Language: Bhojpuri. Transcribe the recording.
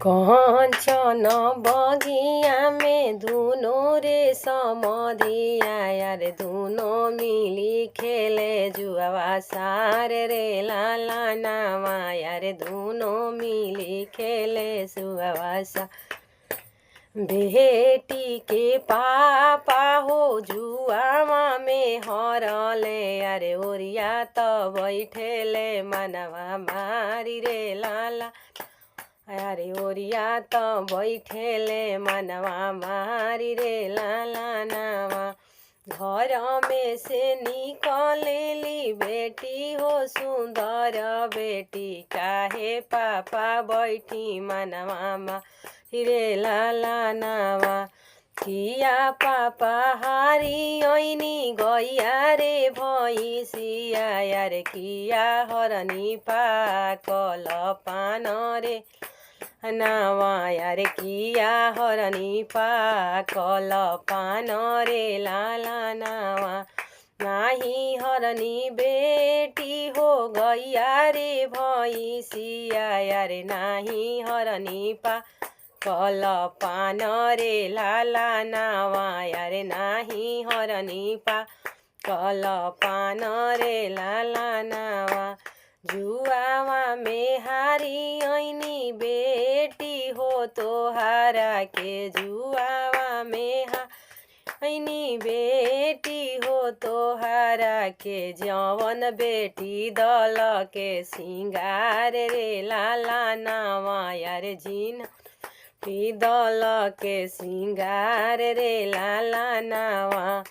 कंचन बगिया में दुनो रे समधिया यार दुनो मिली खेले जुआवा सार रे लाला नामा यार दुनो मिली खेले जुआवा सा बेटी के पापा हो जुआवा में हरले अरे ओरिया तो बैठेले मनवा मारी रे लाला अरे ओरिया तो बैठेले मनवा मारी रे लाला नावा घर में से निकलेली बेटी हो सुंदर बेटी काहे पापा बैठी मनवा मारी रे लाला नावा किया पापा हारी ओइनी गैया रे भैंसिया यार किया हरनी पाकल पान रे नावा यार किया हरनी पाकल पान रे लाला नावा नाही हरनी बेटी हो गैया रे भैंसिया यार नाही हरनी कल पान रे लाला नावा यार नाही हरनी कल पान रे लाला नावा जुआवा में हारी ओइनी बेटी हो तोहारा के जुआवा में हारी बेटी हो तोहारा के जवन बेटी दल के सिंगार रे लाला नावा यार जिन दल के सिंगार रे लाला नावा।